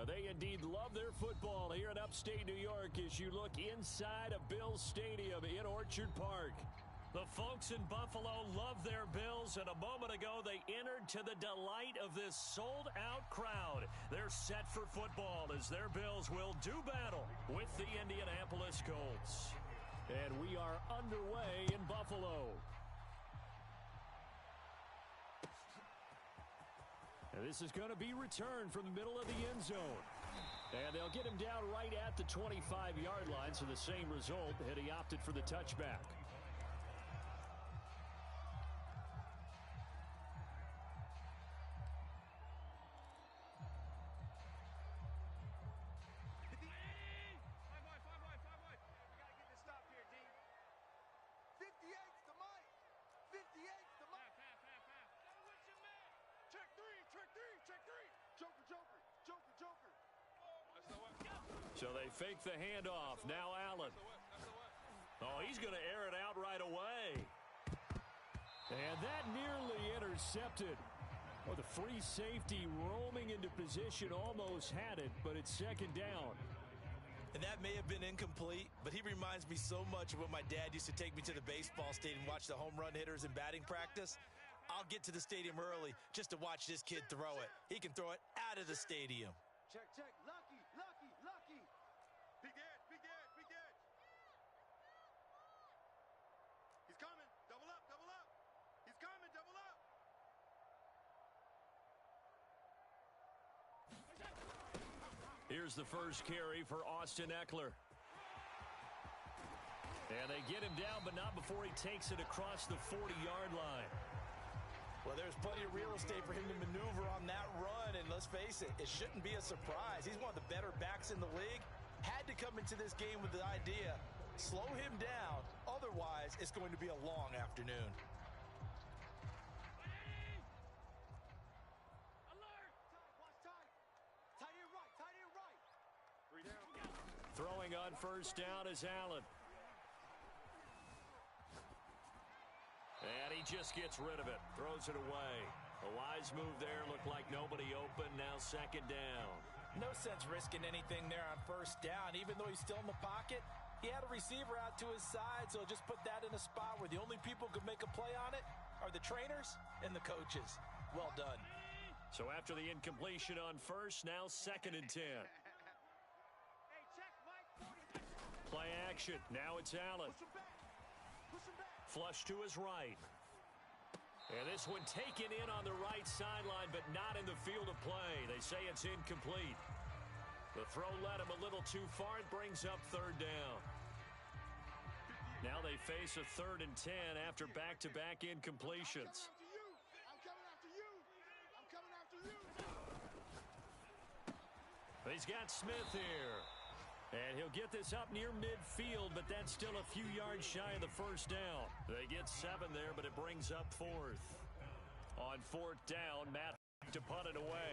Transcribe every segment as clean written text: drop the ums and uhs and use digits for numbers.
They indeed love their football here in upstate New York as you look inside of Bills Stadium in Orchard Park. The folks in Buffalo love their Bills, and a moment ago they entered to the delight of this sold-out crowd. They're set for football as their Bills will do battle with the Indianapolis Colts. And we are underway in Buffalo. And this is going to be returned from the middle of the end zone. And they'll get him down right at the 25-yard line, so the same result, and he opted for the touchback. So they fake the handoff. Now Allen. Oh, he's going to air it out right away. And that nearly intercepted. Oh, the free safety roaming into position almost had it, but it's second down. And that may have been incomplete, but he reminds me so much of when my dad used to take me to the baseball stadium and watch the home run hitters in batting practice. I'll get to the stadium early just to watch this kid throw it. He can throw it out of the stadium. Check, check. Lucky, lucky, lucky. Big edge, big edge, big edge. He's coming. Double up, double up. He's coming, double up. Here's the first carry for Austin Eckler. And they get him down, but not before he takes it across the 40-yard line. Well, there's plenty of real estate for him to maneuver on that run, and let's face it, it shouldn't be a surprise. He's one of the better backs in the league. Had to come into this game with the idea, slow him down, otherwise it's going to be a long afternoon. Throwing on first down is Allen. And he just gets rid of it. Throws it away. A wise move there. Looked like nobody open. Now second down. No sense risking anything there on first down. Even though he's still in the pocket, he had a receiver out to his side, so just put that in a spot where the only people who could make a play on it are the trainers and the coaches. Well done. So after the incompletion on first, now second and 10. Play action. Now it's Allen. Flush to his right. And this one taken in on the right sideline, but not in the field of play. They say it's incomplete. The throw led him a little too far. It brings up third down. Now they face a 3rd and 10 after back-to-back incompletions. I'm coming after you. I'm coming after you. He's got Smith here. And he'll get this up near midfield, but that's still a few yards shy of the first down. They get 7 there, but it brings up 4th. On 4th down, Matt to punt it away.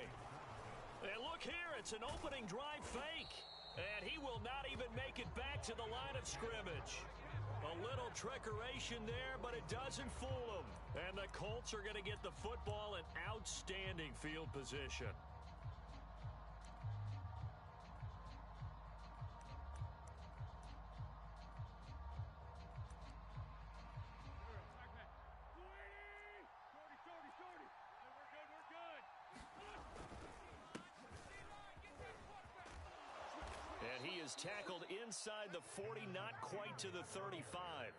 And look here, it's an opening drive fake. And he will not even make it back to the line of scrimmage. A little trickeration there, but it doesn't fool him. And the Colts are going to get the football in outstanding field position. And he is tackled inside the 40, not quite to the 35.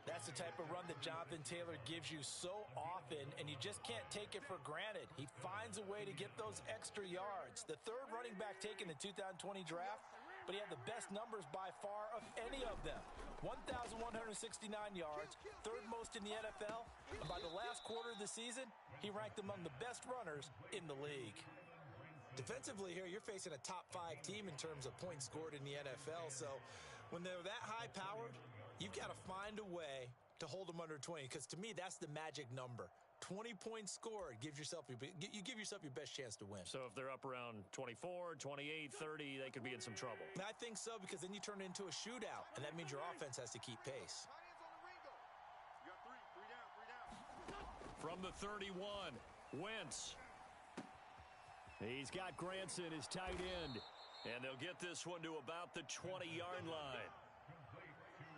That's the type of run that Jonathan Taylor gives you so often, and you just can't take it for granted. He finds a way to get those extra yards. The 3rd running back taken in the 2020 draft, but he had the best numbers by far of any of them. 1,169 yards, 3rd most in the NFL, and by the last quarter of the season, he ranked among the best runners in the league. Defensively here, you're facing a top 5 team in terms of points scored in the NFL. So when they're that high-powered, you've got to find a way to hold them under 20. Because to me, that's the magic number. 20 points scored, you give yourself your best chance to win. So if they're up around 24, 28, 30, they could be in some trouble. I think so, because then you turn it into a shootout, and that means your offense has to keep pace. You got 3 down. From the 31, Wentz. He's got Granson, his tight end. And they'll get this one to about the 20-yard line.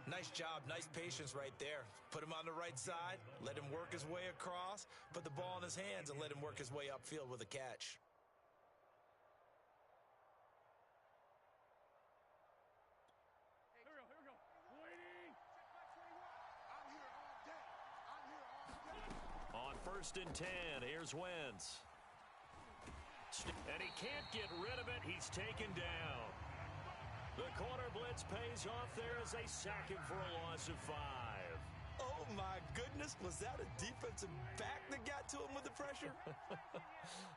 Nice job, nice patience right there. Put him on the right side, let him work his way across, put the ball in his hands, and let him work his way upfield with a catch. On 1st and 10, here's Wentz. And he can't get rid of it. He's taken down. The corner blitz pays off there as they sack him for a loss of 5. Oh, my goodness. Was that a defensive back that got to him with the pressure?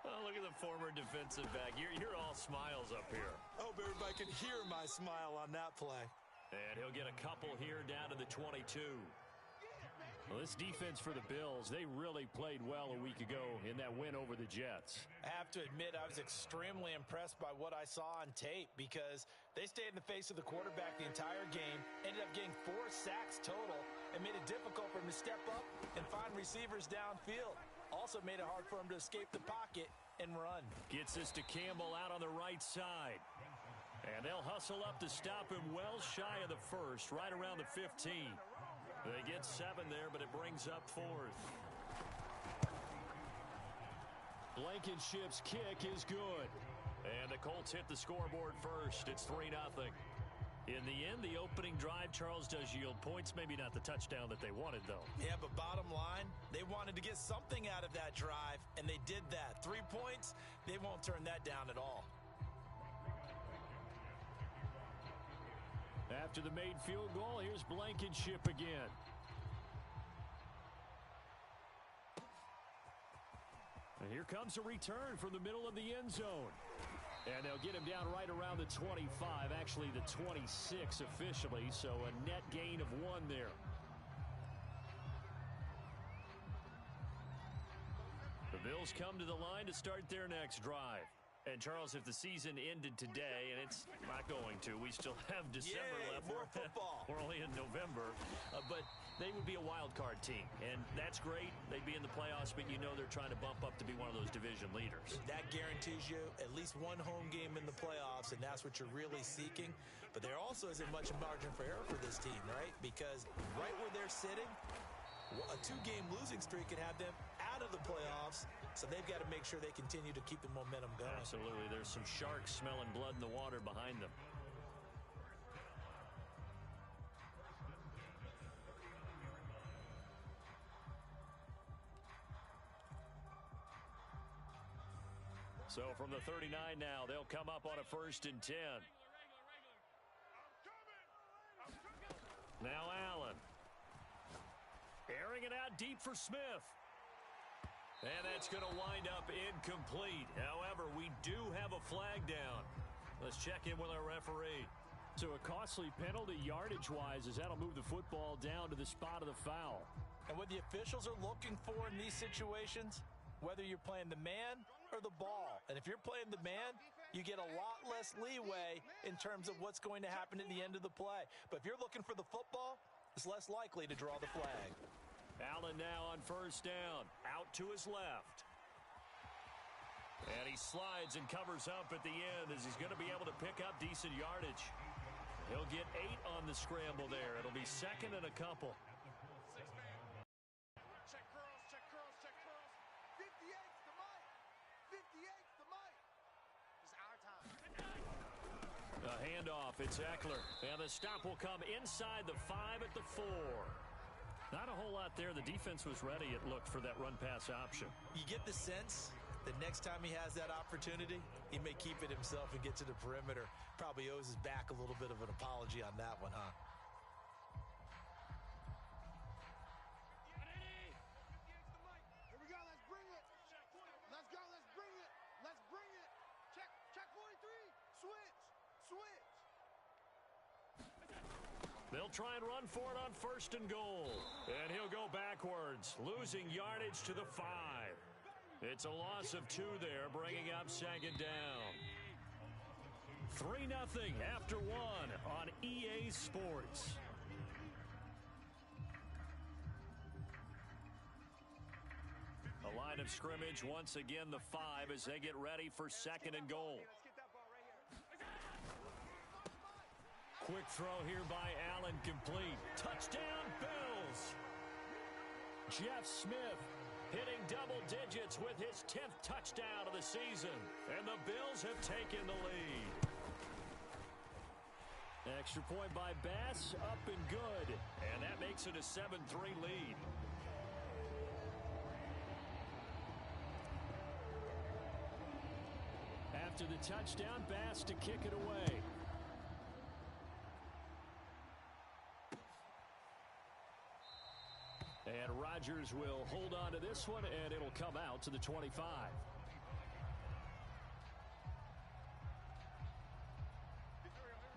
Oh, look at the former defensive back. You're all smiles up here. I hope everybody can hear my smile on that play. And he'll get a couple here down to the 22. Well, this defense for the Bills, they really played well a week ago in that win over the Jets. I have to admit, I was extremely impressed by what I saw on tape because they stayed in the face of the quarterback the entire game, ended up getting 4 sacks total, and made it difficult for him to step up and find receivers downfield. Also made it hard for him to escape the pocket and run. Gets this to Campbell out on the right side. And they'll hustle up to stop him well shy of the first, right around the 15. They get 7 there, but it brings up 4th. Blankenship's kick is good. And the Colts hit the scoreboard first. It's 3-0. In the end, the opening drive, Charles, does yield points. Maybe not the touchdown that they wanted, though. Yeah, but bottom line, they wanted to get something out of that drive, and they did that. 3 points, they won't turn that down at all. After the made field goal, here's Blankenship again. And here comes a return from the middle of the end zone. And they'll get him down right around the 25, actually the 26 officially, so a net gain of 1 there. The Bills come to the line to start their next drive. And, Charles, if the season ended today, and it's not going to, we still have December left. More football. We're only in November. But they would be a wild card team, and that's great. They'd be in the playoffs, but you know they're trying to bump up to be one of those division leaders. That guarantees you at least 1 home game in the playoffs, and that's what you're really seeking. But there also isn't much margin for error for this team, right? Because right where they're sitting, a 2-game losing streak can have them out of the playoffs, so they've got to make sure they continue to keep the momentum going. Absolutely. There's some sharks smelling blood in the water behind them. So from the 39 now, they'll come up on a 1st and 10. Now Allen. Airing it out deep for Smith. And that's going to wind up incomplete. However, we do have a flag down. Let's check in with our referee. So a costly penalty yardage-wise as that'll move the football down to the spot of the foul. And what the officials are looking for in these situations, whether you're playing the man or the ball. And if you're playing the man, you get a lot less leeway in terms of what's going to happen at the end of the play. But if you're looking for the football, it's less likely to draw the flag. Allen now on 1st down, out to his left. And he slides and covers up at the end as he's going to be able to pick up decent yardage. He'll get 8 on the scramble there. It'll be 2nd and a couple. Check curls, check curls, check curls. 58's the mic. 58's the mic. It's our time. A handoff, it's Eckler. And the stop will come inside the 5 at the 4. Not a whole lot there. The defense was ready, it looked, for that run-pass option. You get the sense that next time he has that opportunity, he may keep it himself and get to the perimeter. Probably owes his back a little bit of an apology on that one, huh? Here we go, let's bring it. Let's go, let's bring it. Let's bring it. Check 43. Switch. They'll try and run for it on 1st and goal. And he'll go backwards, losing yardage to the 5. It's a loss of 2 there, bringing up 2nd down. 3-0 after 1 on EA Sports. A line line of scrimmage. Once again, the 5 as they get ready for 2nd and goal. Quick throw here by Allen, complete. Touchdown, Bills! Jeff Smith hitting double digits with his 10th touchdown of the season. And the Bills have taken the lead. Extra point by Bass, up and good. And that makes it a 7-3 lead. After the touchdown, Bass to kick it away. And Rodgers will hold on to this one, and it'll come out to the 25.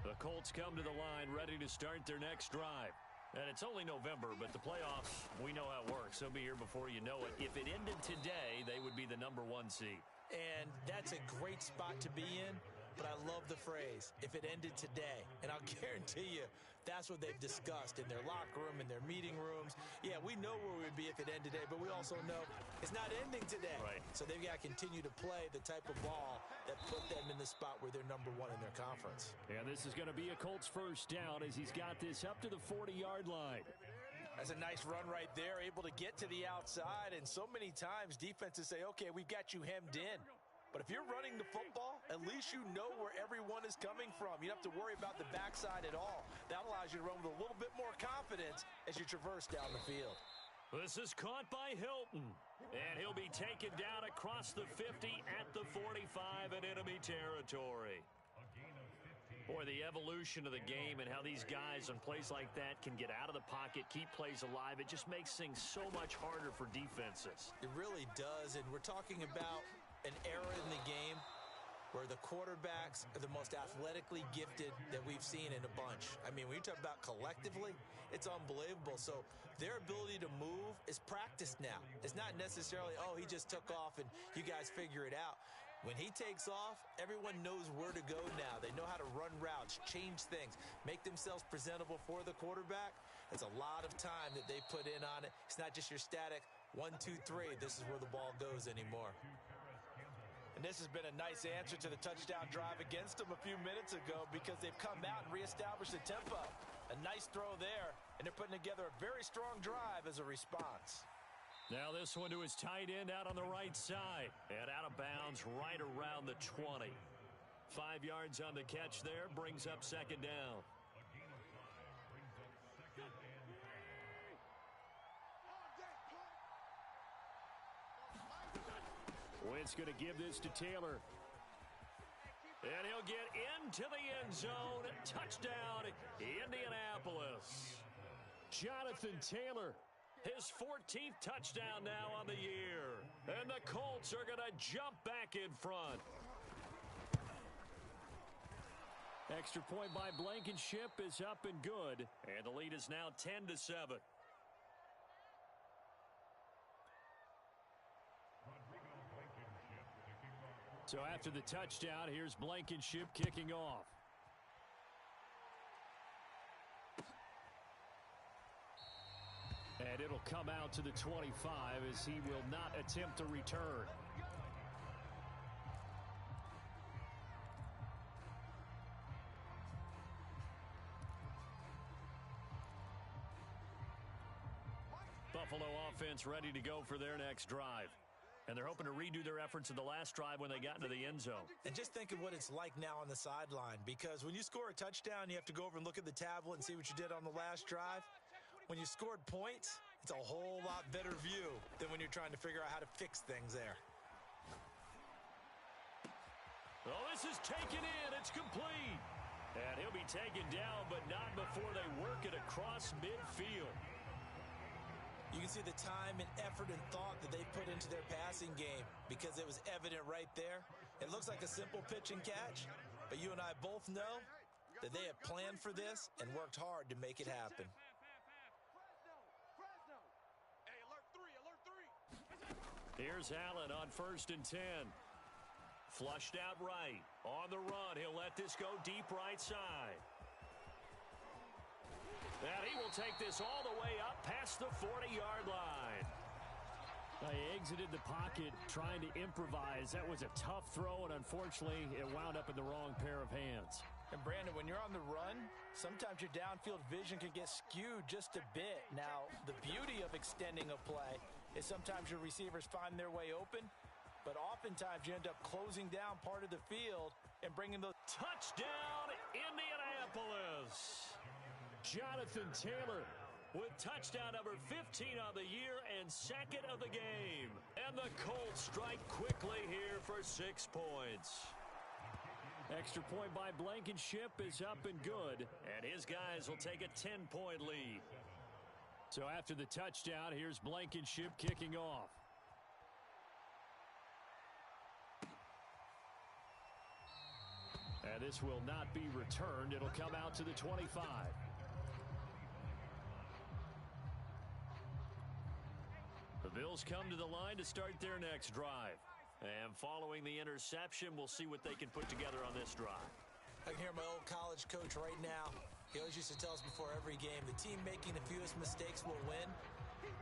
The Colts come to the line ready to start their next drive. And it's only November, but the playoffs, we know how it works. They'll be here before you know it. If it ended today, they would be the number 1 seed. And that's a great spot to be in, but I love the phrase, if it ended today. And I'll guarantee you, that's what they've discussed in their locker room, in their meeting rooms. Yeah, we know where we would be if it ended today, but we also know it's not ending today. Right. So they've got to continue to play the type of ball that put them in the spot where they're number 1 in their conference. And this is going to be a Colts first down as he's got this up to the 40-yard line. That's a nice run right there, able to get to the outside, and so many times defenses say, okay, we've got you hemmed in. But if you're running the football, at least you know where everyone is coming from. You don't have to worry about the backside at all. That allows you to run with a little bit more confidence as you traverse down the field. This is caught by Hilton. And he'll be taken down across the 50 at the 45 in enemy territory. Boy, the evolution of the game and how these guys on plays like that can get out of the pocket, keep plays alive, it just makes things so much harder for defenses. It really does, and we're talking about an era in the game where the quarterbacks are the most athletically gifted that we've seen in a bunch. I mean, when you talk about collectively, it's unbelievable. So their ability to move is practiced now. It's not necessarily, oh, he just took off and you guys figure it out. When he takes off, everyone knows where to go now. They know how to run routes, change things, make themselves presentable for the quarterback. It's a lot of time that they put in on it. It's not just your static 1, 2, 3. This is where the ball goes anymore. And this has been a nice answer to the touchdown drive against them a few minutes ago because they've come out and reestablished the tempo. A nice throw there, and they're putting together a very strong drive as a response. Now this one to his tight end out on the right side. And out of bounds right around the 20. 5 yards on the catch there, brings up 2nd down. Wentz going to give this to Taylor. And he'll get into the end zone. Touchdown, Indianapolis. Jonathan Taylor, his 14th touchdown now on the year. And the Colts are going to jump back in front. Extra point by Blankenship is up and good. And the lead is now 10-7. So after the touchdown, here's Blankenship kicking off. And it'll come out to the 25 as he will not attempt to return. Buffalo offense ready to go for their next drive. And they're hoping to redo their efforts in the last drive when they got into the end zone. And just think of what it's like now on the sideline, because when you score a touchdown, you have to go over and look at the tablet and see what you did on the last drive. When you scored points, it's a whole lot better view than when you're trying to figure out how to fix things there. Oh, this is taken in. It's complete. And he'll be taken down, but not before they work it across midfield. You can see the time and effort and thought that they put into their passing game because it was evident right there. It looks like a simple pitch and catch, but you and I both know that they have planned for this and worked hard to make it happen. Hey, alert 3, alert 3. Here's Allen on 1st and 10. Flushed out right. On the run, he'll let this go deep right side. And he will take this all the way up past the 40-yard line. He exited the pocket trying to improvise. That was a tough throw, and unfortunately, it wound up in the wrong pair of hands. And Brandon, when you're on the run, sometimes your downfield vision can get skewed just a bit. Now, the beauty of extending a play is sometimes your receivers find their way open, but oftentimes you end up closing down part of the field and bringing those. Touchdown, Indianapolis! Jonathan Taylor with touchdown number 15 on the year and second of the game. And the Colts strike quickly here for 6 points. Extra point by Blankenship is up and good, and his guys will take a 10-point lead. So after the touchdown, here's Blankenship kicking off. And this will not be returned. It'll come out to the 25. The Bills come to the line to start their next drive. And following the interception, we'll see what they can put together on this drive. I can hear my old college coach right now. He always used to tell us before every game, the team making the fewest mistakes will win.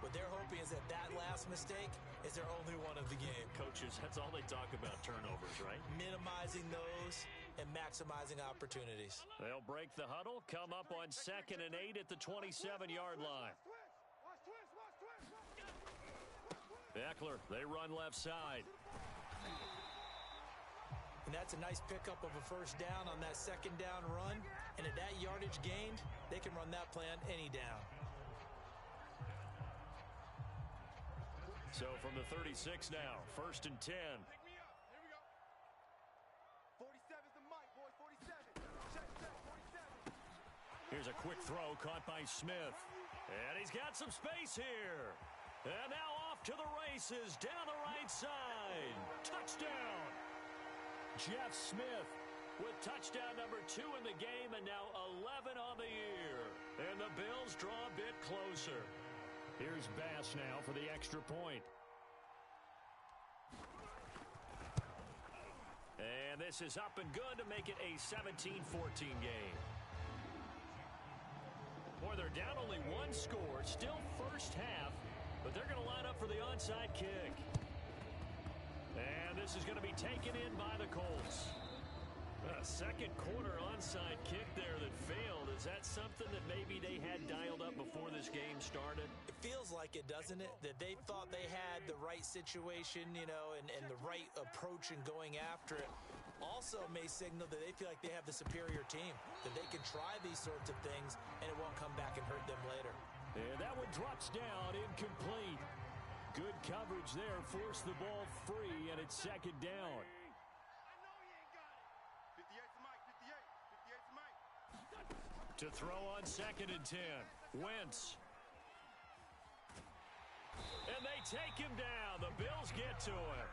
What they're hoping is that last mistake is their only one of the game. Coaches, that's all they talk about, turnovers, right? Minimizing those and maximizing opportunities. They'll break the huddle, come up on 2nd and 8 at the 27-yard line. Eckler, they run left side. And that's a nice pickup of a first down on that second down run. And at that yardage gained, they can run that play on any down. So from the 36 now, 1st and 10. Pick me up. Here we go. 47's the mic, boys. 47. Check, 47. Here's a quick throw caught by Smith. And he's got some space here. And now off to the races down the right side. Touchdown. Jeff Smith with touchdown number 2 in the game and now 11 on the year. And the Bills draw a bit closer. Here's Bass now for the extra point. And this is up and good to make it a 17-14 game. Boy, they're down only 1 score, still first half, but they're going to line up for the onside kick. And this is going to be taken in by the Colts. A second quarter onside kick there that failed. Is that something that maybe they had dialed up before this game started? It feels like it, doesn't it? That they thought they had the right situation, you know, and the right approach in going after it. Also may signal that they feel like they have the superior team, that they can try these sorts of things and it won't come back and hurt them later. And that one drops down, incomplete. Good coverage there, forced the ball free, and it's second down. I know you ain't got it. 58's the mic. 58's the mic. To throw on 2nd and 10. Wentz. And they take him down. The Bills get to him.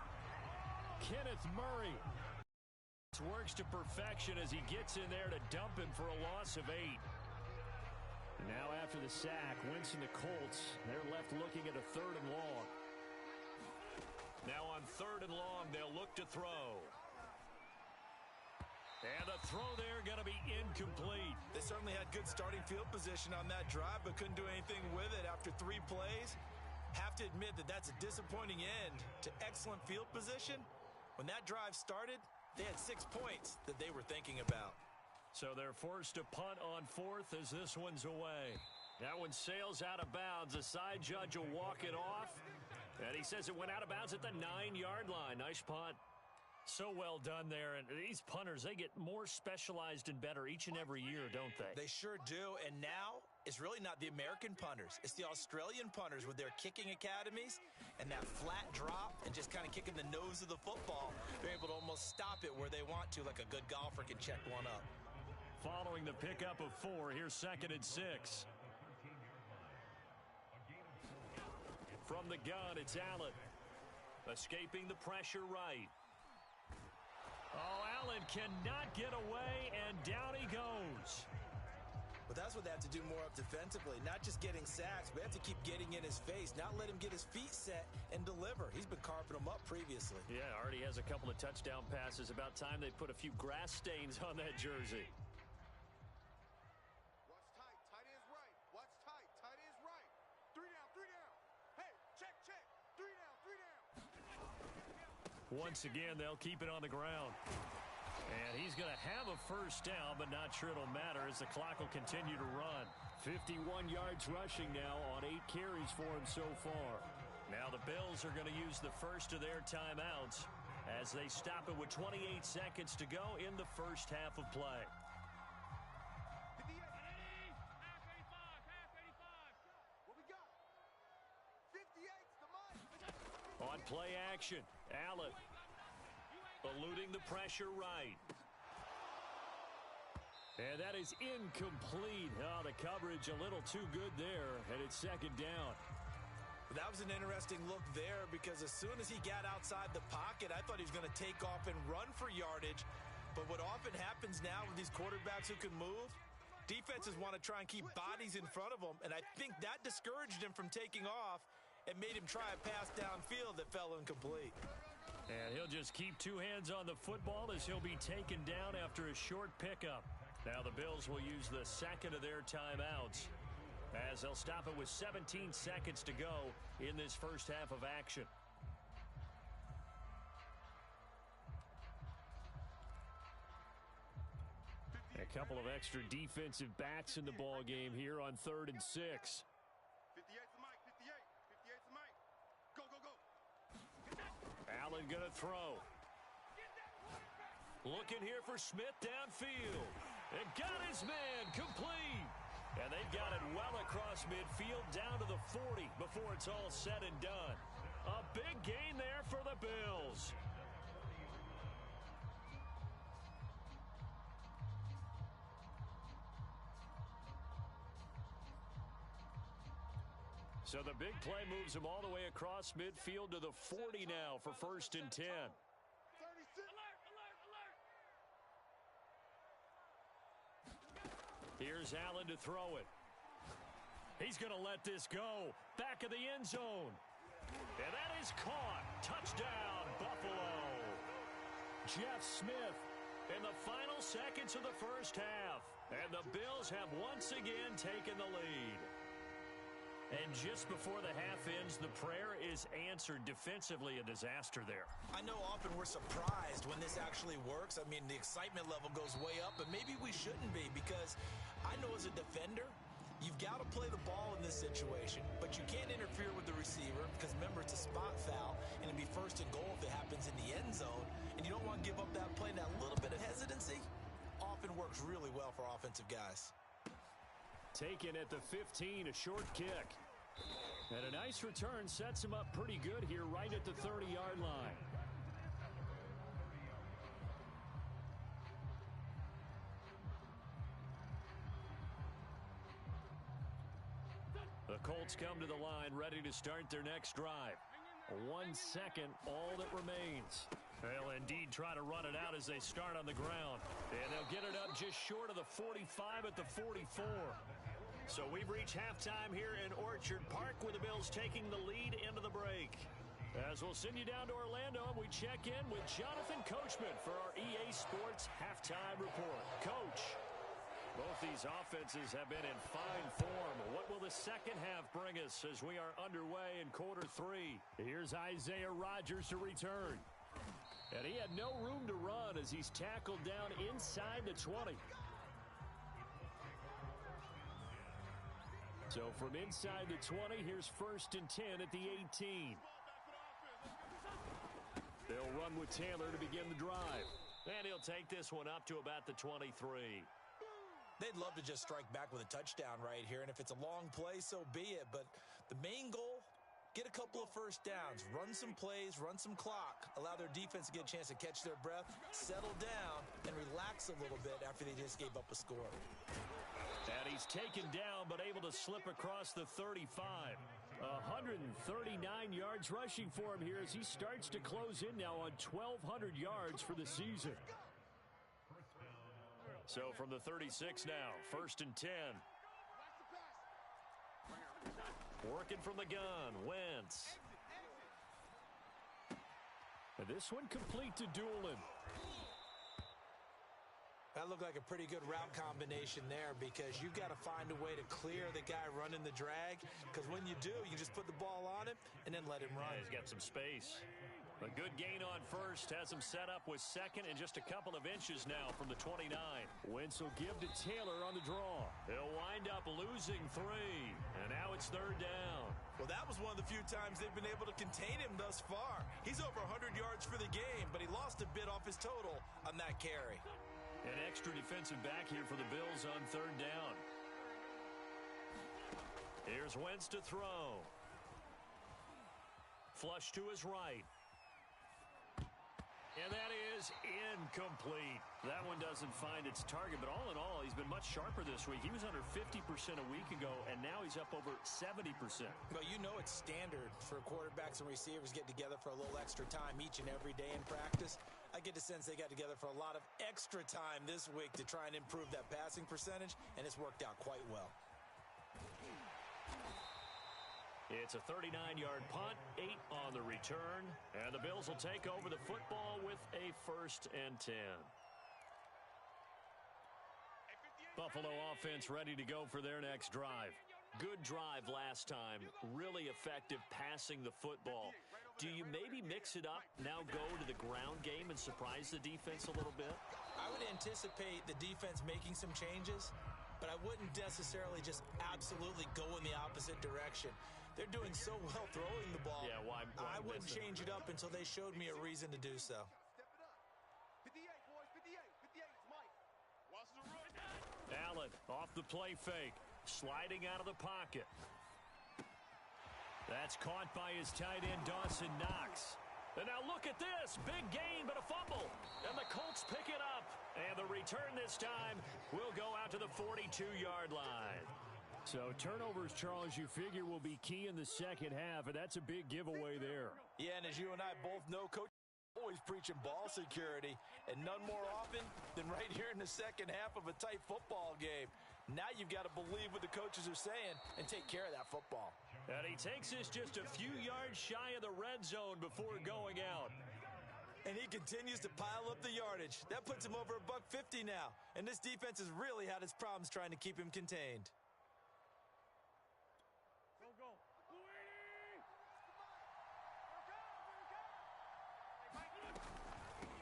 Kenneth Murray works to perfection as he gets in there to dump him for a loss of 8. Now after the sack, Wentz and the Colts, they're left looking at a 3rd and long. Now on 3rd and long, they'll look to throw. And the throw there going to be incomplete. They certainly had good starting field position on that drive, but couldn't do anything with it after 3 plays. Have to admit that that's a disappointing end to excellent field position. When that drive started, they had 6 points that they were thinking about. So they're forced to punt on 4th as this one's away. That one sails out of bounds. The side judge will walk it off. And he says it went out of bounds at the 9-yard line. Nice punt. So well done there. And these punters, they get more specialized and better each and every year, don't they? They sure do. And now it's really not the American punters. It's the Australian punters with their kicking academies and that flat drop and just kind of kicking the nose of the football. They're able to almost stop it where they want to, like a good golfer can check one up. Following the pickup of 4, here's 2nd and 6. From the gun, it's Allen. Escaping the pressure right. Oh, Allen cannot get away, and down he goes. But that's what they have to do more of defensively. Not just getting sacks, but they have to keep getting in his face. Not let him get his feet set and deliver. He's been carving them up previously. Yeah, already has a couple of touchdown passes. About time they put a few grass stains on that jersey. Watch tight. Tight ends right. Watch tight. Tight ends right. 3 down. 3 down. Hey, check. 3 down. 3 Once again, they'll keep it on the ground. And he's going to have a first down, but not sure it'll matter as the clock will continue to run. 51 yards rushing now on 8 carries for him so far. Now the Bills are going to use the first of their timeouts as they stop it with 28 seconds to go in the first half of play. On play action, Allen eluding the pressure right. And that is incomplete. Oh, the coverage a little too good there, and it's second down. That was an interesting look there because as soon as he got outside the pocket, I thought he was going to take off and run for yardage. But what often happens now with these quarterbacks who can move, defenses want to try and keep bodies in front of them, and I think that discouraged him from taking off and made him try a pass downfield that fell incomplete. And he'll just keep two hands on the football as he'll be taken down after a short pickup. Now the Bills will use the second of their timeouts as they'll stop it with 17 seconds to go in this first half of action. A couple of extra defensive backs in the ball game here on 3rd and 6. 58's the mic, 58. 58's the mic. Go, go, go. Allen going to throw. Looking here for Smith downfield. And got his man complete. And they've got it well across midfield down to the 40 before it's all said and done. A big gain there for the Bills. So the big play moves him all the way across midfield to the 40 now for 1st and 10. Here's Allen to throw it. He's going to let this go. Back of the end zone. And that is caught. Touchdown, Buffalo. Jeff Smith in the final seconds of the first half. And the Bills have once again taken the lead. And just before the half ends, the prayer is answered. Defensively, a disaster there. I know often we're surprised when this actually works. I mean, the excitement level goes way up, but maybe we shouldn't be because I know as a defender, you've got to play the ball in this situation, but you can't interfere with the receiver because, remember, it's a spot foul, and it'd be 1st and goal if it happens in the end zone, and you don't want to give up that play. That little bit of hesitancy often works really well for offensive guys. Taken at the 15, a short kick. And a nice return sets him up pretty good here right at the 30-yard line. The Colts come to the line ready to start their next drive. 1 second, all that remains. They'll indeed try to run it out as they start on the ground. And they'll get it up just short of the 45 at the 44. So we've reached halftime here in Orchard Park with the Bills taking the lead into the break. As we'll send you down to Orlando, and we check in with Jonathan Coachman for our EA Sports Halftime Report. Coach, both these offenses have been in fine form. What will the second half bring us as we are underway in quarter 3? Here's Isaiah Rodgers to return. And he had no room to run as he's tackled down inside the 20. So from inside the 20, here's 1st and 10 at the 18. They'll run with Taylor to begin the drive. And he'll take this one up to about the 23. They'd love to just strike back with a touchdown right here, and if it's a long play, so be it. But the main goal, get a couple of first downs, run some plays, run some clock, allow their defense to get a chance to catch their breath, settle down, and relax a little bit after they just gave up a score. And he's taken down, but able to slip across the 35. 139 yards rushing for him here as he starts to close in now on 1,200 yards for the season. So from the 36 now, 1st and 10. Working from the gun, Wentz. And this one complete to Doolin. That looked like a pretty good route combination there because you've got to find a way to clear the guy running the drag because when you do, you just put the ball on him and then let him run. Yeah, he's got some space. A good gain on first has him set up with second and just a couple of inches now from the 29. Wentz will give to Taylor on the draw. He'll wind up losing 3, and now it's third down. Well, that was one of the few times they've been able to contain him thus far. He's over 100 yards for the game, but he lost a bit off his total on that carry. An extra defensive back here for the Bills on third down. Here's Wentz to throw. Flush to his right. And that is incomplete. That one doesn't find its target, but all in all, he's been much sharper this week. He was under 50% a week ago, and now he's up over 70%. Well, you know it's standard for quarterbacks and receivers get together for a little extra time each and every day in practice. I get the sense they got together for a lot of extra time this week to try and improve that passing percentage, and it's worked out quite well. It's a 39-yard punt, 8 on the return, and the Bills will take over the football with a 1st and 10. Buffalo offense ready to go for their next drive. Good drive last time, really effective passing the football. Do you maybe mix it up, now go to the ground game and surprise the defense a little bit? I would anticipate the defense making some changes, but I wouldn't necessarily just absolutely go in the opposite direction. They're doing so well throwing the ball. Yeah, why I wouldn't change it up until they showed me a reason to do so. Step it up. 58, boys, 58. 58, it's Mike. Watch the run. Allen off the play fake, sliding out of the pocket. That's caught by his tight end, Dawson Knox. And now look at this. Big gain, but a fumble. And the Colts pick it up. And the return this time will go out to the 42-yard line. So turnovers, Charles, you figure will be key in the second half, and that's a big giveaway there. Yeah, and as you and I both know, Coach always preaching ball security, and none more often than right here in the second half of a tight football game. Now you've got to believe what the coaches are saying and take care of that football. And he takes this just a few yards shy of the red zone before going out. And he continues to pile up the yardage. That puts him over $150 now, and this defense has really had its problems trying to keep him contained.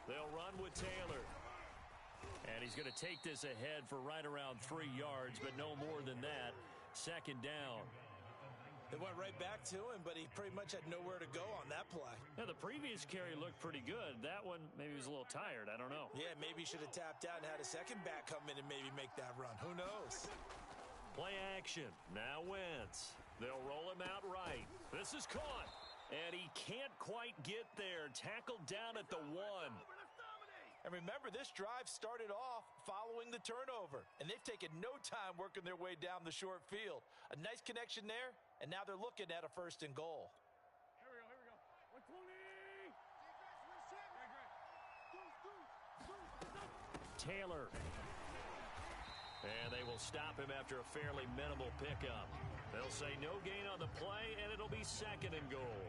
They'll run with Taylor. And he's going to take this ahead for right around 3 yards, but no more than that. Second down. They went right back to him, but he pretty much had nowhere to go on that play. Now, the previous carry looked pretty good. That one, maybe he was a little tired. I don't know. Yeah, maybe he should have tapped out and had a second back come in and maybe make that run. Who knows? Play action. Now Wentz. They'll roll him out right. This is caught. And he can't quite get there. Tackled down at the 1. And remember, this drive started off following the turnover, and they've taken no time working their way down the short field. A nice connection there, and now they're looking at a 1st and goal. Here we go. 120. Taylor. And they will stop him after a fairly minimal pickup. They'll say no gain on the play, and it'll be 2nd and goal.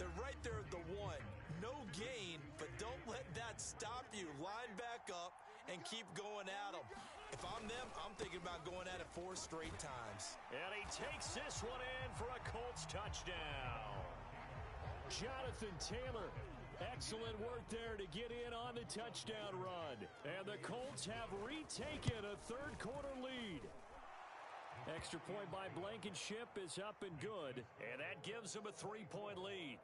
They're right there at the 1. No gain, but don't let that stop you. Line back up and keep going at them. If I'm them, I'm thinking about going at it 4 straight times. And he takes this one in for a Colts touchdown. Jonathan Taylor, excellent work there to get in on the touchdown run. And the Colts have retaken a third-quarter lead. Extra point by Blankenship is up and good, and that gives them a 3-point lead.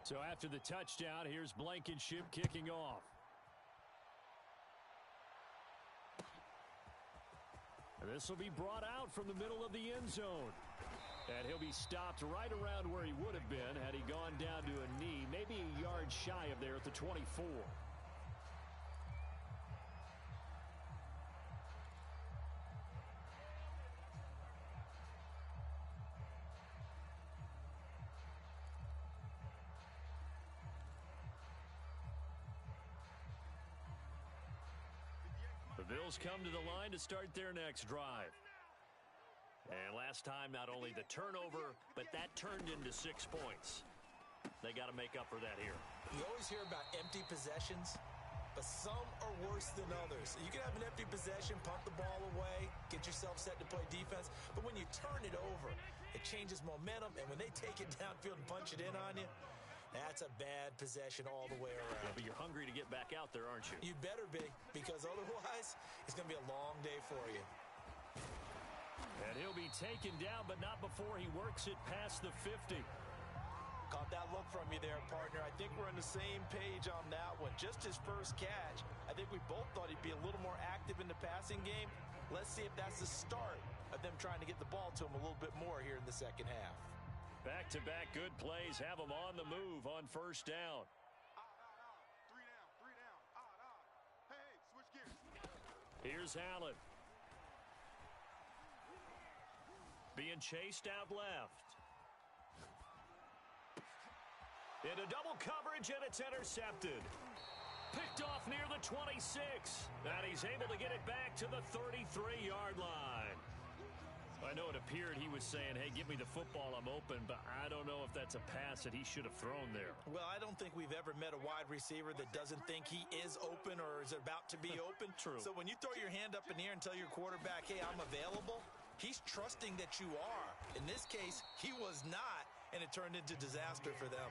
So after the touchdown, here's Blankenship kicking off. And this will be brought out from the middle of the end zone. And he'll be stopped right around where he would have been had he gone down to a knee, maybe a yard shy of there at the 24. The Bills come to the line to start their next drive. And last time, not only the turnover, but that turned into 6 points. They got to make up for that here. You always hear about empty possessions. but some are worse than others. You can have an empty possession, punt the ball away, get yourself set to play defense, but when you turn it over, it changes momentum, and when they take it downfield and punch it in on you, that's a bad possession all the way around. Yeah, but you're hungry to get back out there, aren't you? You better be, because otherwise, it's going to be a long day for you. And he'll be taken down, but not before he works it past the 50. Caught that look from you there, partner. I think we're on the same page on that one. Just his first catch, I think we both thought he'd be a little more active in the passing game. Let's see if that's the start of them trying to get the ball to him a little bit more here in the second half. Back-to-back good plays have him on the move on first down. Three down. Hey, switch gears. Here's Allen. Being chased out left. Into double coverage, and it's intercepted. Picked off near the 26. And he's able to get it back to the 33-yard line. I know it appeared he was saying, hey, give me the football, I'm open, but I don't know if that's a pass that he should have thrown there. Well, I don't think we've ever met a wide receiver that doesn't think he is open or is about to be open. True. So when you throw your hand up in the air and tell your quarterback, hey, I'm available, he's trusting that you are. In this case, he was not, and it turned into disaster for them.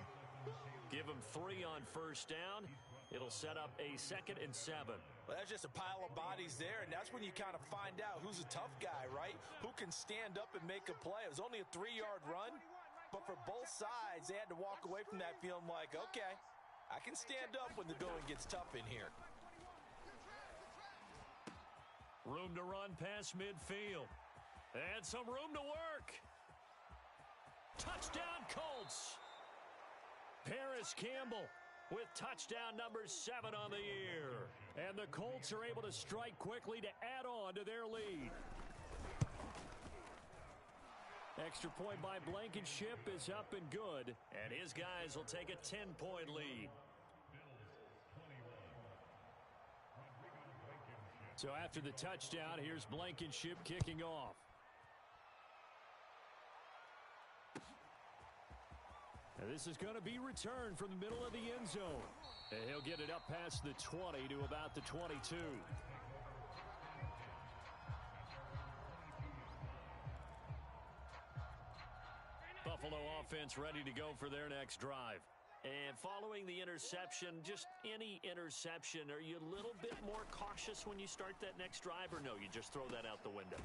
Give him 3 on first down. It'll set up a 2nd and 7. Well, that's just a pile of bodies there, and that's when you kind of find out who's a tough guy, right? Who can stand up and make a play. It was only a 3-yard run, but for both sides, they had to walk away from that feeling like, okay, I can stand up when the going gets tough in here. Room to run past midfield. And some room to work. Touchdown, Colts. Paris Campbell with touchdown number 7 on the year. And the Colts are able to strike quickly to add on to their lead. Extra point by Blankenship is up and good. And his guys will take a 10-point lead. So after the touchdown, here's Blankenship kicking off. And this is going to be returned from the middle of the end zone. And he'll get it up past the 20 to about the 22. Buffalo offense ready to go for their next drive. And following the interception, just any interception, are you a little bit more cautious when you start that next drive, or no, you just throw that out the window?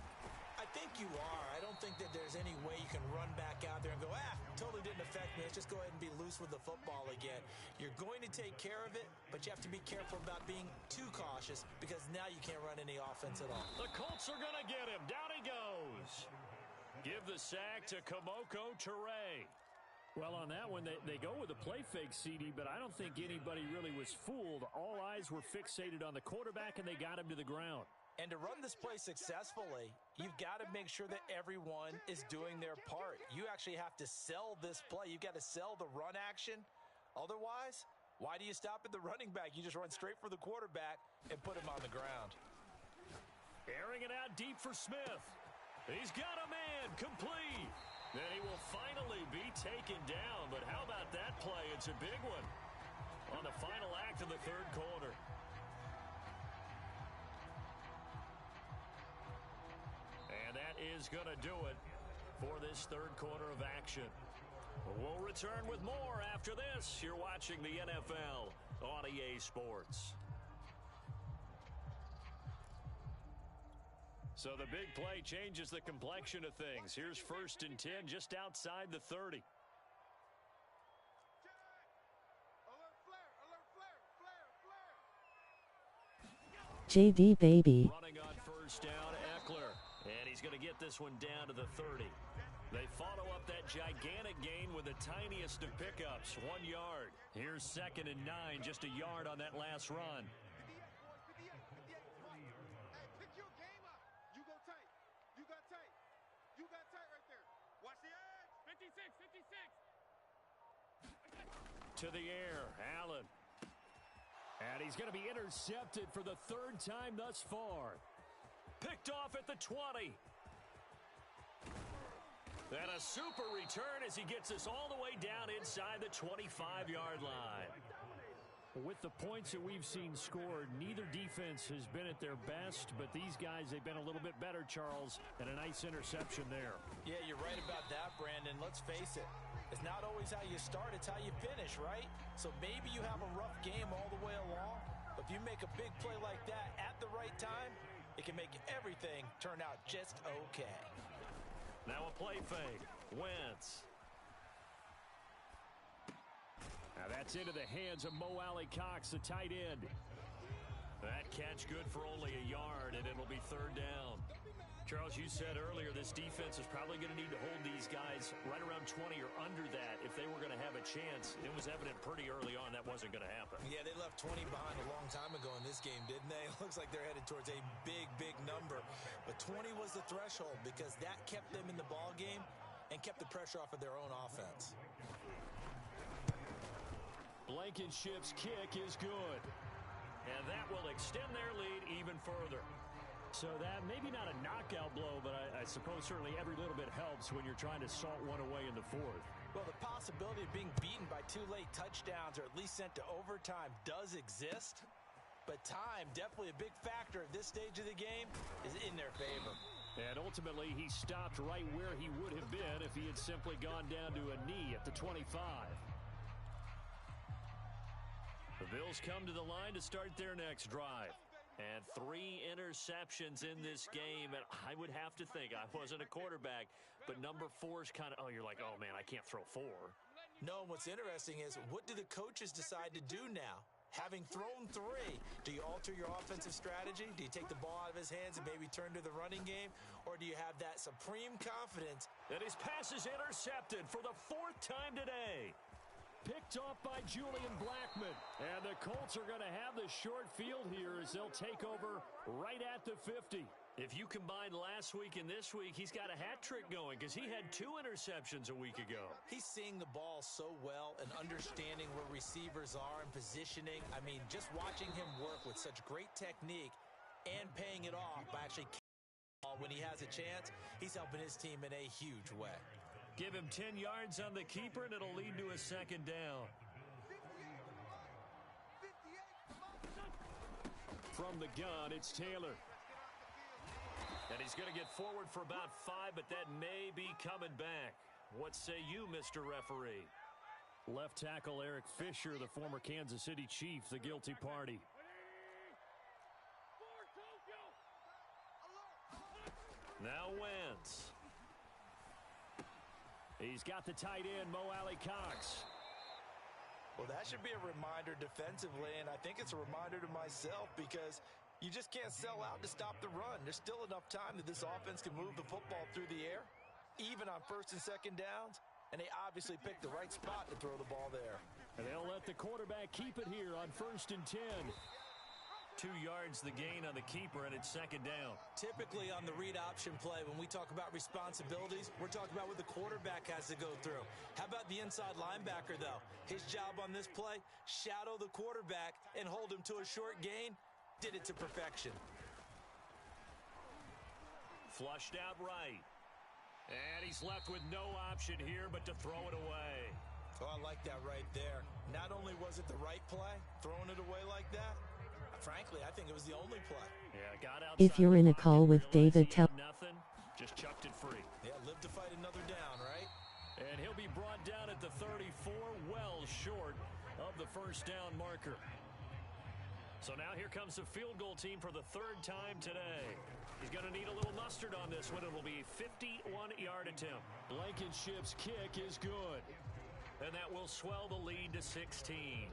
I think you are. I don't think that there's any way you can run back out there and go, totally didn't affect me. Let's just go ahead and be loose with the football again. You're going to take care of it, but you have to be careful about being too cautious because now you can't run any offense at all. The Colts are going to get him. Down he goes. Give the sack to Kamoko Toure. Well, on that one, they go with a play fake, CD, but I don't think anybody really was fooled. All eyes were fixated on the quarterback, and they got him to the ground. And to run this play successfully, you've got to make sure that everyone is doing their part. You actually have to sell this play. You've got to sell the run action. Otherwise, why do you stop at the running back? You just run straight for the quarterback and put him on the ground. Airing it out deep for Smith. He's got a man, complete. Then he will finally be taken down. But how about that play? It's a big one on the final act of the third quarter. And that is going to do it for this third quarter of action. We'll return with more after this. You're watching the NFL on EA Sports. So the big play changes the complexion of things. Here's 1st and 10 just outside the 30. JD baby. Running on first down, Eckler. And he's going to get this one down to the 30. They follow up that gigantic gain with the tiniest of pickups, 1 yard. Here's 2nd and 9, just a yard on that last run. To the air, Allen. And he's going to be intercepted for the 3rd time thus far. Picked off at the 20. And a super return as he gets us all the way down inside the 25-yard line. With the points that we've seen scored, neither defense has been at their best, but these guys, they've been a little bit better, Charles, and a nice interception there. Yeah, you're right about that, Brandon. Let's face it. It's not always how you start, it's how you finish, right? So maybe you have a rough game all the way along, but if you make a big play like that at the right time, it can make everything turn out just okay. Now a play fake. Wentz. Now that's into the hands of Mo Alley-Cox, the tight end. That catch good for only a yard, and it'll be third down. Charles, you said earlier this defense is probably going to need to hold these guys right around 20 or under that if they were going to have a chance. It was evident pretty early on that wasn't going to happen. Yeah, they left 20 behind a long time ago in this game, didn't they? It looks like they're headed towards a big, big number. But 20 was the threshold because that kept them in the ball game and kept the pressure off of their own offense. Blankenship's kick is good. And that will extend their lead even further. So that maybe not a knockout blow, but I suppose certainly every little bit helps when you're trying to salt one away in the fourth. Well, the possibility of being beaten by 2 late touchdowns or at least sent to overtime does exist. But time, definitely a big factor at this stage of the game, is in their favor. And ultimately, he stopped right where he would have been if he had simply gone down to a knee at the 25. The Bills come to the line to start their next drive. And 3 interceptions in this game. And I would have to think, I wasn't a quarterback, but number 4 is kind of, you're like, oh, man, I can't throw 4. No, what's interesting is, what do the coaches decide to do now? Having thrown 3, do you alter your offensive strategy? Do you take the ball out of his hands and maybe turn to the running game? Or do you have that supreme confidence? And his pass is intercepted for the 4th time today. Picked off by Julian Blackmon. And the Colts are going to have the short field here as they'll take over right at the 50. If you combine last week and this week, he's got a hat trick going because he had 2 interceptions a week ago. He's seeing the ball so well and understanding where receivers are and positioning. I mean, just watching him work with such great technique and paying it off by actually when he has a chance, he's helping his team in a huge way. Give him 10 yards on the keeper, and it'll lead to a 2nd down. From the gun, it's Taylor. And he's going to get forward for about 5, but that may be coming back. What say you, Mr. Referee? Left tackle Eric Fisher, the former Kansas City Chief, the guilty party. Now Wentz. He's got the tight end, Mo Alley-Cox. Well, that should be a reminder defensively, and I think it's a reminder to myself because you just can't sell out to stop the run. There's still enough time that this offense can move the football through the air, even on 1st and 2nd downs, and they obviously picked the right spot to throw the ball there. And they'll let the quarterback keep it here on 1st and 10. 2 yards the gain on the keeper, and it's 2nd down. Typically on the read option play, when we talk about responsibilities, we're talking about what the quarterback has to go through. How about the inside linebacker, though? His job on this play, shadow the quarterback and hold him to a short gain. Did it to perfection. Flushed out right. And he's left with no option here but to throw it away. Oh, I like that right there. Not only was it the right play, throwing it away like that, frankly, I think it was the only play. Yeah, got outside. If you're in a call with David, tell nothing, just chucked it free. Yeah, live to fight another down, right? And he'll be brought down at the 34, well short of the 1st down marker. So now here comes the field goal team for the 3rd time today. He's going to need a little mustard on this one. It will be a 51-yard attempt. Blankenship's kick is good. And that will swell the lead to 16.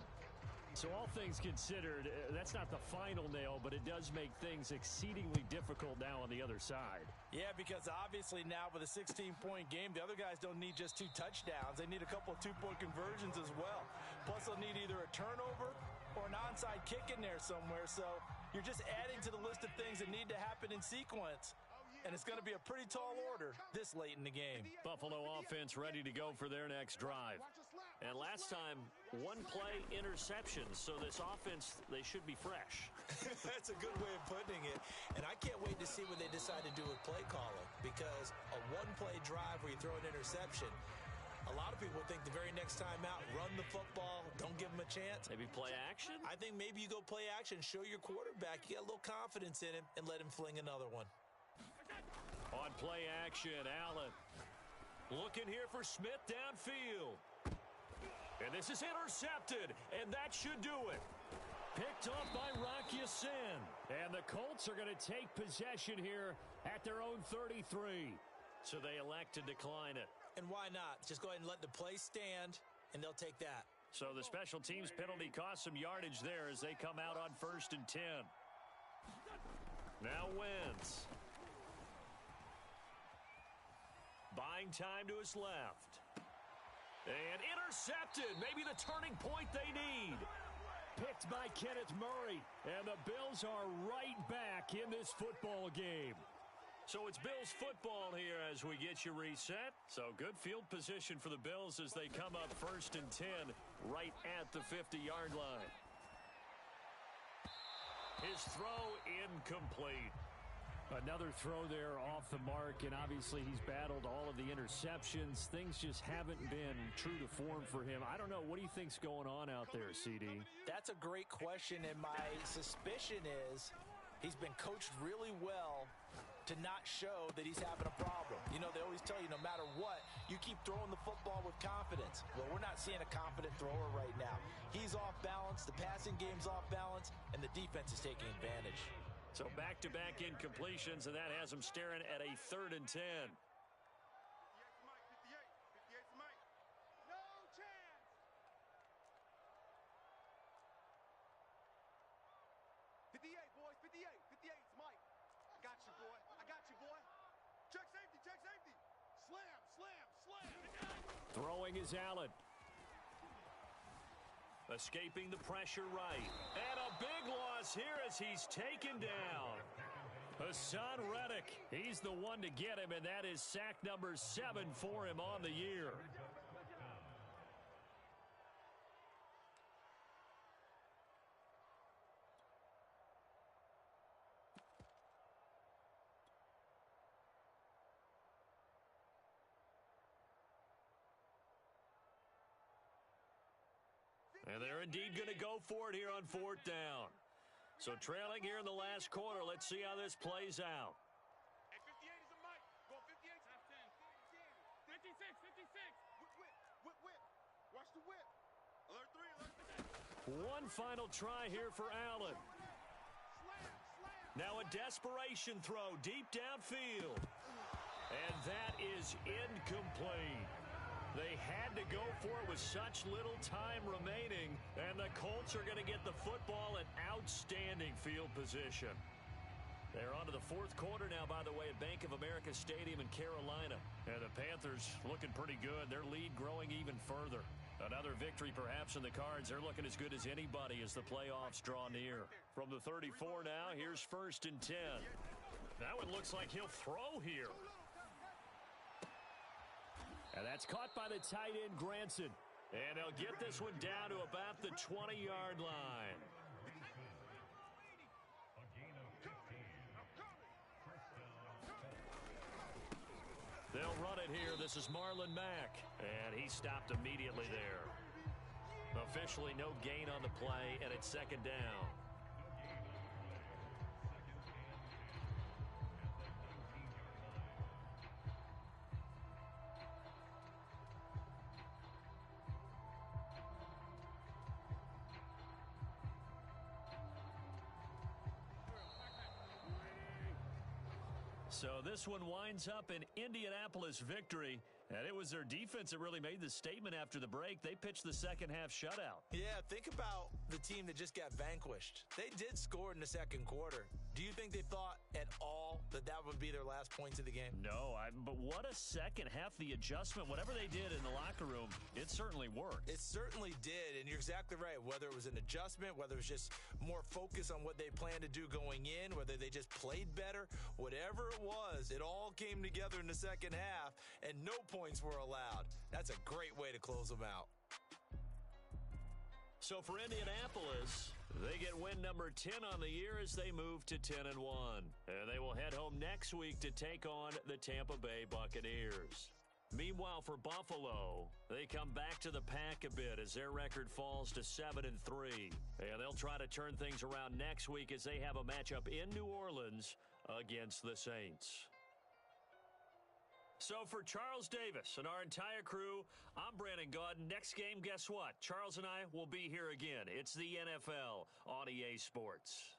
So all things considered, that's not the final nail, but it does make things exceedingly difficult now on the other side. Yeah, because obviously now with a 16-point game, the other guys don't need just 2 touchdowns. They need a couple of 2-point conversions as well. Plus, they'll need either a turnover or an onside kick in there somewhere. So you're just adding to the list of things that need to happen in sequence. And it's going to be a pretty tall order this late in the game. Buffalo offense ready to go for their next drive. And last time, 1 play interceptions, so this offense, they should be fresh. That's a good way of putting it. And I can't wait to see what they decide to do with play calling, because a 1-play drive where you throw an interception, A lot of people think the very next time out, run the football, don't give him a chance. Maybe play action? I think maybe you go play action, show your quarterback you got a little confidence in him, and let him fling another one. On play action, Allen. Looking here for Smith downfield. And this is intercepted, and that should do it. Picked off by Rocky Sin. And the Colts are going to take possession here at their own 33. So they elect to decline it. And why not? Just go ahead and let the play stand, and they'll take that. So the special teams penalty cost some yardage there as they come out on 1st and 10. Now Wentz. Buying time to his left. And intercepted. Maybe the turning point they need. Picked by Kenneth Murray. And the Bills are right back in this football game. So it's Bills football here as we get you reset. So good field position for the Bills as they come up 1st and 10 right at the 50-yard line. His throw incomplete. Another throw there off the mark, and obviously he's battled all of the interceptions. Things just haven't been true to form for him. I don't know. What do you think's going on out there, CD? That's a great question, and my suspicion is he's been coached really well to not show that he's having a problem. You know, they always tell you no matter what, you keep throwing the football with confidence. Well, we're not seeing a confident thrower right now. He's off balance, the passing game's off balance, and the defense is taking advantage. So back-to-back incompletions, and that has him staring at a 3rd and 10. 58's Mike, 58's Mike. No chance. 58, boys, 58. 58's Mike. I got you, boy. I got you, boy. Check safety, check safety. Slam, slam, slam. Throwing is Allen. Escaping the pressure right. And a big loss here as he's taken down. Hassan Reddick, he's the one to get him, and that is sack number 7 for him on the year. And they're indeed going to go for it here on 4th down. So trailing here in the last quarter. Let's see how this plays out. Hey, 58 is a Mike. Go 58. Top 10. 56. Whip. Watch the whip. Alert 3, alert 3. One final try here for Allen. Now a desperation throw deep downfield. And that is incomplete. They had to go for it with such little time remaining, and the Colts are going to get the football in outstanding field position. They're on to the 4th quarter now, by the way, at Bank of America Stadium in Carolina. And the Panthers looking pretty good. Their lead growing even further. Another victory perhaps in the cards. They're looking as good as anybody as the playoffs draw near. From the 34 now, here's 1st and 10. Now it looks like he'll throw here. And that's caught by the tight end, Granson. And they'll get this one down to about the 20-yard line. They'll run it here. This is Marlon Mack. And he stopped immediately there. Officially no gain on the play, and it's 2nd down. So this one winds up an Indianapolis victory, and it was their defense that really made the statement after the break. They pitched the second half shutout. Yeah, think about the team that just got vanquished. They did score in the 2nd quarter. Do you think they thought at all that that would be their last points of the game? No, but what a second half. The adjustment, whatever they did in the locker room, it certainly worked. It certainly did, and you're exactly right. Whether it was an adjustment, whether it was just more focus on what they planned to do going in, whether they just played better, whatever it was, it all came together in the second half, and no points were allowed. That's a great way to close them out. So for Indianapolis, they get win number 10 on the year as they move to 10-1. And they will head home next week to take on the Tampa Bay Buccaneers. Meanwhile, for Buffalo, they come back to the pack a bit as their record falls to 7-3. And they'll try to turn things around next week as they have a matchup in New Orleans against the Saints. So for Charles Davis and our entire crew, I'm Brandon Gaudin. Next game, guess what? Charles and I will be here again. It's the NFL on EA Sports.